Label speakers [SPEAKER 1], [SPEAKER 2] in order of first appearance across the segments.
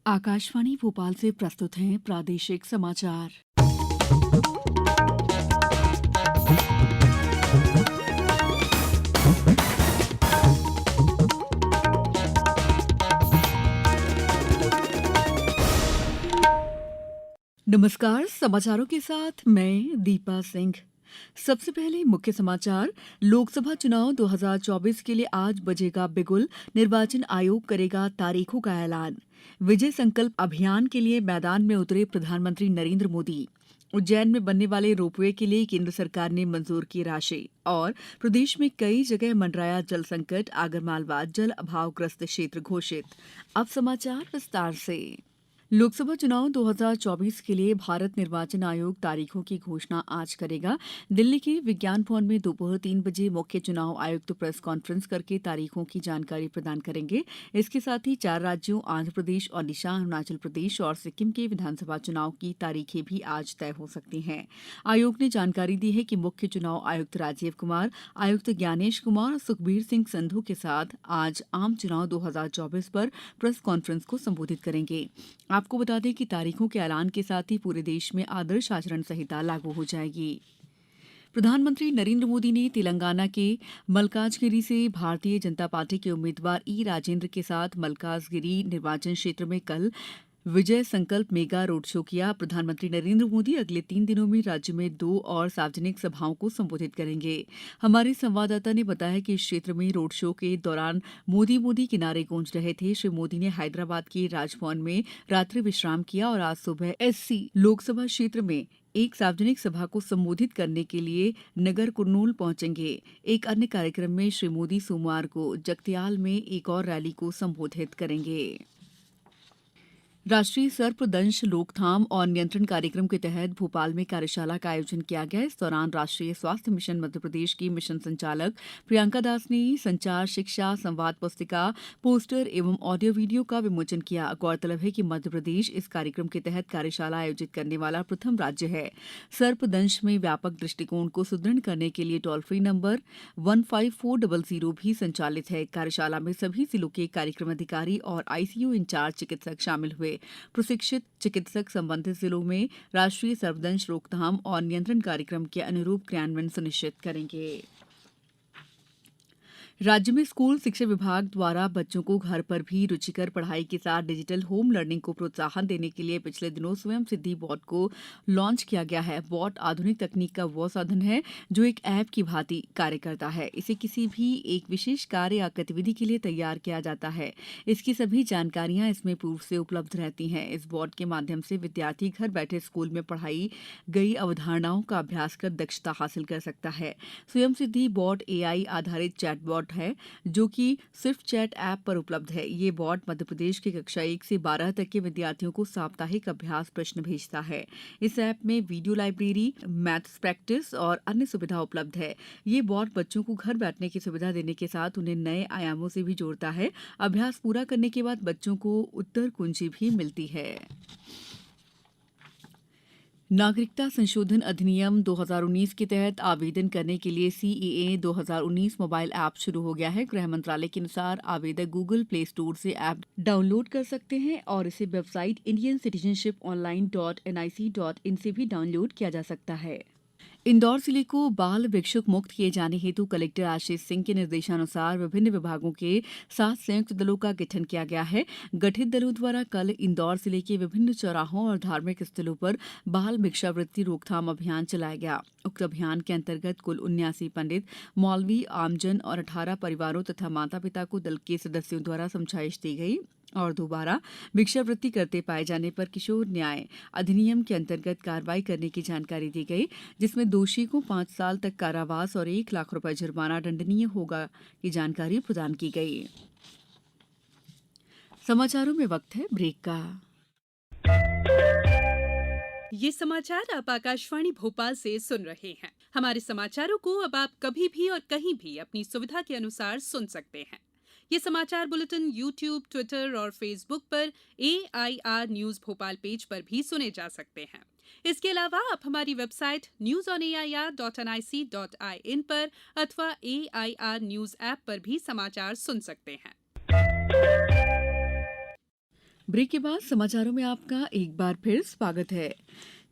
[SPEAKER 1] आकाशवाणी भोपाल से प्रस्तुत हैं प्रादेशिक समाचार। नमस्कार, समाचारों के साथ मैं दीपा सिंह। सबसे पहले मुख्य समाचार। लोकसभा चुनाव 2024 के लिए आज बजेगा बिगुल। निर्वाचन आयोग करेगा तारीखों का ऐलान। विजय संकल्प अभियान के लिए मैदान में उतरे प्रधानमंत्री नरेंद्र मोदी। उज्जैन में बनने वाले रोपवे के लिए केंद्र सरकार ने मंजूर की राशि। और प्रदेश में कई जगह मंडराया जल संकट। आगरमालवा जल अभावग्रस्त क्षेत्र घोषित। अब समाचार विस्तार से। लोकसभा चुनाव 2024 के लिए भारत निर्वाचन आयोग तारीखों की घोषणा आज करेगा। दिल्ली के विज्ञान भवन में दोपहर 3 बजे मुख्य चुनाव आयुक्त प्रेस कॉन्फ्रेंस करके तारीखों की जानकारी प्रदान करेंगे। इसके साथ ही 4 राज्यों आंध्र प्रदेश, ओडिशा, अरुणाचल प्रदेश और सिक्किम के विधानसभा चुनाव की तारीखें भी आज तय हो सकती हैं। आयोग ने जानकारी दी है कि मुख्य चुनाव आयुक्त राजीव कुमार, आयुक्त ज्ञानेश कुमार और सुखबीर सिंह संधू के साथ आज आम चुनाव 2024 पर प्रेस कॉन्फ्रेंस को संबोधित करेंगे। आपको बता दें कि तारीखों के ऐलान के साथ ही पूरे देश में आदर्श आचरण संहिता लागू हो जाएगी। प्रधानमंत्री नरेंद्र मोदी ने तेलंगाना के मल्काजगिरी से भारतीय जनता पार्टी के उम्मीदवार ई राजेंद्र के साथ मल्काजगिरी निर्वाचन क्षेत्र में कल विजय संकल्प मेगा रोड शो किया। प्रधानमंत्री नरेंद्र मोदी अगले 3 दिनों में राज्य में 2 और सार्वजनिक सभाओं को संबोधित करेंगे। हमारे संवाददाता ने बताया कि इस क्षेत्र में रोड शो के दौरान मोदी मोदी के नारे गूंज रहे थे। श्री मोदी ने हैदराबाद के राजभवन में रात्रि विश्राम किया और आज सुबह एससी लोकसभा क्षेत्र में एक सार्वजनिक सभा को संबोधित करने के लिए नगर कुर्नूल पहुंचेंगे। एक अन्य कार्यक्रम में श्री मोदी सोमवार को जगतियाल में एक और रैली को संबोधित करेंगे। राष्ट्रीय सर्पदंश रोकथाम और नियंत्रण कार्यक्रम के तहत भोपाल में कार्यशाला का आयोजन किया गया। इस दौरान राष्ट्रीय स्वास्थ्य मिशन मध्यप्रदेश की मिशन संचालक प्रियंका दास ने संचार, शिक्षा, संवाद पुस्तिका, पोस्टर एवं ऑडियो वीडियो का विमोचन किया। गौरतलब है कि मध्यप्रदेश इस कार्यक्रम के तहत कार्यशाला आयोजित करने वाला प्रथम राज्य है। सर्पदंश में व्यापक दृष्टिकोण को सुदृढ़ करने के लिए टोल फ्री नंबर 15400 भी संचालित है। कार्यशाला में सभी जिलों के कार्यक्रम अधिकारी और आईसीयू इंचार्ज चिकित्सक शामिल हुए। प्रशिक्षित चिकित्सक संबंधित जिलों में राष्ट्रीय सर्पदंश रोकथाम और नियंत्रण कार्यक्रम के अनुरूप क्रियान्वयन सुनिश्चित करेंगे। राज्य में स्कूल शिक्षा विभाग द्वारा बच्चों को घर पर भी रुचिकर पढ़ाई के साथ डिजिटल होम लर्निंग को प्रोत्साहन देने के लिए पिछले दिनों स्वयं सिद्धि बोर्ड को लॉन्च किया गया है। बोर्ड आधुनिक तकनीक का वो साधन है जो एक ऐप की भांति कार्य करता है। इसे किसी भी एक विशेष कार्य या गतिविधि के लिए तैयार किया जाता है। इसकी सभी जानकारियां इसमें पूर्व से उपलब्ध रहती हैं। इस बोर्ड के माध्यम से विद्यार्थी घर बैठे स्कूल में पढ़ाई गई अवधारणाओं का अभ्यास कर दक्षता हासिल कर सकता है। स्वयं सिद्धि बोर्ड एआई आधारित चैटबॉट है जो कि सिर्फ चैट ऐप पर उपलब्ध है। ये बॉट मध्यप्रदेश के कक्षा 1 से 12 तक के विद्यार्थियों को साप्ताहिक अभ्यास प्रश्न भेजता है। इस ऐप में वीडियो लाइब्रेरी, मैथ्स प्रैक्टिस और अन्य सुविधा उपलब्ध है। ये बॉट बच्चों को घर बैठने की सुविधा देने के साथ उन्हें नए आयामों से भी जोड़ता है। अभ्यास पूरा करने के बाद बच्चों को उत्तर कुंजी भी मिलती है। नागरिकता संशोधन अधिनियम 2019 के तहत आवेदन करने के लिए सीएए 2019 मोबाइल ऐप शुरू हो गया है। गृह मंत्रालय के अनुसार आवेदक गूगल प्ले स्टोर से ऐप डाउनलोड कर सकते हैं और इसे वेबसाइट indiancitizenship.online.nic.in से भी डाउनलोड किया जा सकता है। इंदौर जिले को बाल भिक्षुक मुक्त किए जाने हेतु कलेक्टर आशीष सिंह के निर्देशानुसार विभिन्न विभागों के 7 संयुक्त दलों का गठन किया गया है। गठित दलों द्वारा कल इंदौर जिले के विभिन्न चौराहों और धार्मिक स्थलों पर बाल भिक्षावृत्ति रोकथाम अभियान चलाया गया। उक्त अभियान के अंतर्गत कुल 79 पंडित, मौलवी, आमजन और 18 परिवारों तथा माता पिता को दल के सदस्यों द्वारा समझाइश दी गई और दोबारा भिक्षावृत्ति करते पाए जाने पर किशोर न्याय अधिनियम के अंतर्गत कार्रवाई करने की जानकारी दी गई, जिसमें दोषी को 5 साल तक कारावास और 1 लाख रुपए जुर्माना दंडनीय होगा की जानकारी प्रदान की गई। समाचारों में वक्त है ब्रेक का।
[SPEAKER 2] ये समाचार आप आकाशवाणी भोपाल से सुन रहे हैं। हमारे समाचारों को अब आप कभी भी और कहीं भी अपनी सुविधा के अनुसार सुन सकते हैं। ये समाचार बुलेटिन यूट्यूब, ट्विटर और फेसबुक पर AIR न्यूज भोपाल पेज पर भी सुने जा सकते हैं। इसके अलावा आप हमारी वेबसाइट newsonair.nic.in पर अथवा AIR न्यूज ऐप पर भी समाचार सुन सकते हैं।
[SPEAKER 1] ब्रेक के बाद समाचारों में आपका एक बार फिर स्वागत है।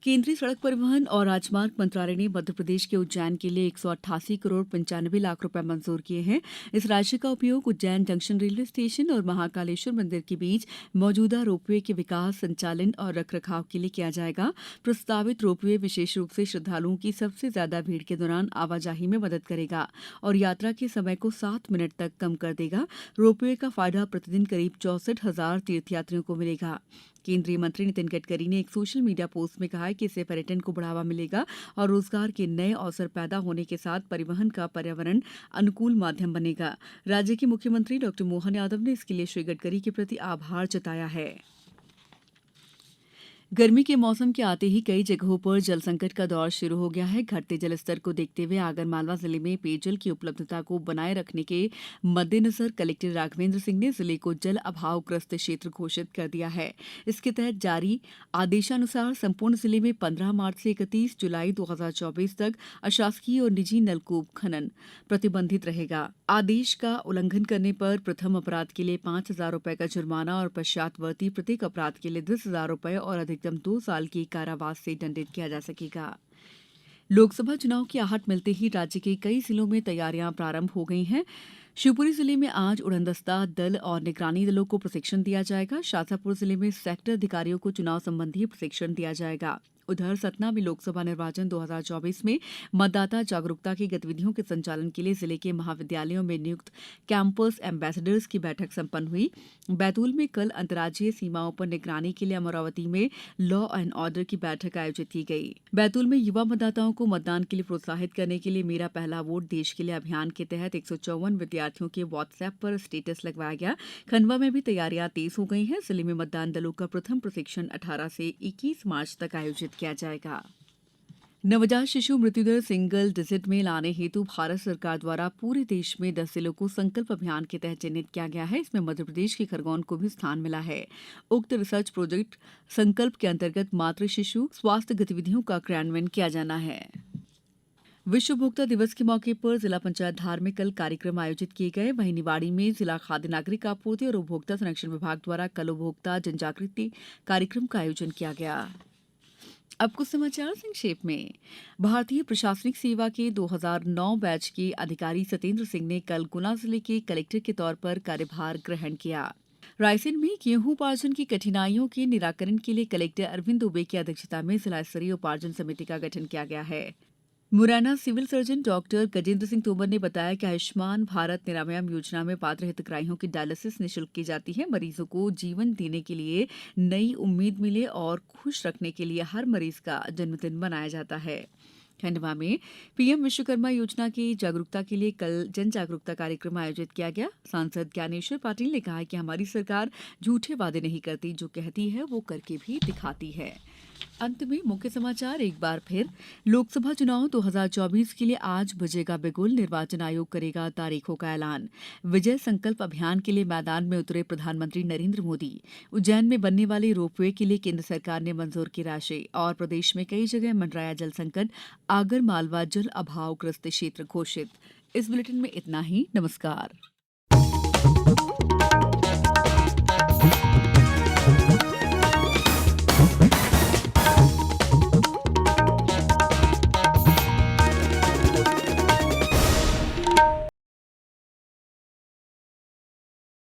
[SPEAKER 1] केंद्रीय सड़क परिवहन और राजमार्ग मंत्रालय ने मध्य प्रदेश के उज्जैन के लिए 188 करोड़ 95 लाख रुपए मंजूर किए हैं। इस राशि का उपयोग उज्जैन जंक्शन रेलवे स्टेशन और महाकालेश्वर मंदिर के बीच मौजूदा रोपवे के विकास, संचालन और रखरखाव के लिए किया जाएगा। प्रस्तावित रोपवे विशेष रूप से श्रद्धालुओं की सबसे ज्यादा भीड़ के दौरान आवाजाही में मदद करेगा और यात्रा के समय को 7 मिनट तक कम कर देगा। रोपवे का फायदा प्रतिदिन करीब 64,000 तीर्थयात्रियों को मिलेगा। केंद्रीय मंत्री नितिन गडकरी ने एक सोशल मीडिया पोस्ट में कहा है कि इससे पर्यटन को बढ़ावा मिलेगा और रोजगार के नए अवसर पैदा होने के साथ परिवहन का पर्यावरण अनुकूल माध्यम बनेगा। राज्य के मुख्यमंत्री डॉ मोहन यादव ने इसके लिए श्री गडकरी के प्रति आभार जताया है। गर्मी के मौसम के आते ही कई जगहों पर जल संकट का दौर शुरू हो गया है। घटते जलस्तर को देखते हुए आगरमालवा जिले में पेयजल की उपलब्धता को बनाए रखने के मद्देनजर कलेक्टर राघवेंद्र सिंह ने जिले को जल अभावग्रस्त क्षेत्र घोषित कर दिया है। इसके तहत जारी आदेशानुसार संपूर्ण जिले में 15 मार्च से 31 जुलाई 2024 तक अशासकीय और निजी नलकूप खनन प्रतिबंधित रहेगा। आदेश का उल्लंघन करने पर प्रथम अपराध के लिए 5,000 रुपए का जुर्माना और पश्चातवर्ती प्रत्येक अपराध के लिए 10,000 रुपए और अधिकतम 2 साल की कारावास से दंडित किया जा सकेगा। लोकसभा चुनाव की आहट मिलते ही राज्य के कई जिलों में तैयारियां प्रारंभ हो गई हैं। शिवपुरी जिले में आज उड़नदस्ता दल और निगरानी दलों को प्रशिक्षण दिया जाएगा। शाजापुर जिले में सेक्टर अधिकारियों को चुनाव संबंधी प्रशिक्षण दिया जाएगा। उधर सतना में लोकसभा निर्वाचन 2024 में मतदाता जागरूकता की गतिविधियों के संचालन के लिए जिले के महाविद्यालयों में नियुक्त कैंपस एम्बेसडर्स की बैठक संपन्न हुई। बैतूल में कल अंतर्राज्यीय सीमाओं पर निगरानी के लिए अमरावती में लॉ एंड ऑर्डर की बैठक आयोजित की गई। बैतूल में युवा मतदाताओं को मतदान के लिए प्रोत्साहित करने के लिए मेरा पहला वोट देश के लिए अभियान के तहत 154 विद्यार्थियों के व्हाट्सएप पर स्टेटस लगवाया गया। खंडवा में भी तैयारियां तेज हो गई हैं। जिले में मतदान दलों का प्रथम प्रशिक्षण 18 से 21 मार्च तक आयोजित किया जाएगा। नवजात शिशु मृत्युदर सिंगल डिजिट में लाने हेतु भारत सरकार द्वारा पूरे देश में 10 जिलों को संकल्प अभियान के तहत चिन्हित किया गया है। इसमें मध्य प्रदेश के खरगोन को भी स्थान मिला है। उक्त रिसर्च प्रोजेक्ट संकल्प के अंतर्गत मातृ शिशु स्वास्थ्य गतिविधियों का क्रियान्वयन किया जाना है। विश्व उपभोक्ता दिवस के मौके पर जिला पंचायत धार में कल कार्यक्रम आयोजित किए गए। वहीं निवाड़ी में जिला खाद्य नागरिक आपूर्ति और उपभोक्ता संरक्षण विभाग द्वारा कल उपभोक्ता जनजागृति कार्यक्रम का आयोजन किया गया। अब कुछ समाचार संक्षेप में। भारतीय प्रशासनिक सेवा के 2009 बैच के अधिकारी सत्येंद्र सिंह ने कल गुना जिले के कलेक्टर के तौर पर कार्यभार ग्रहण किया। रायसेन में गेहूं उपार्जन की कठिनाइयों के निराकरण के लिए कलेक्टर अरविंद दुबे की अध्यक्षता में जिला स्तरीय उपार्जन समिति का गठन किया गया है। Morena civil surgeon doctor Gajendra Singh Tomar ने बताया कि आयुष्मान भारत निरामयम योजना में पात्र हितग्राहियों की डायलिसिस निःशुल्क की जाती है। मरीजों को जीवन देने के लिए नई उम्मीद मिले और खुश रखने के लिए हर मरीज का जन्मदिन मनाया जाता है। खंडवा में पीएम विश्वकर्मा योजना की जागरूकता के लिए कल जन जागरूकता कार्यक्रम आयोजित किया गया। सांसद ज्ञानेश्वर पाटिल ने कहा कि हमारी सरकार झूठे वादे नहीं करती, जो कहती है वो करके भी दिखाती है। अंत में मुख्य समाचार एक बार फिर। लोकसभा चुनाव 2024 के लिए आज बजेगा बिगुल। निर्वाचन आयोग करेगा तारीखों का ऐलान। विजय संकल्प अभियान के लिए मैदान में उतरे प्रधानमंत्री नरेंद्र मोदी। उज्जैन में बनने वाले रोपवे के लिए केंद्र सरकार ने मंजूर की राशि। और प्रदेश में कई जगह मंडराया जल संकट। आगर मालवा जल अभावग्रस्त क्षेत्र घोषित। इस बुलेटिन में इतना ही। नमस्कार।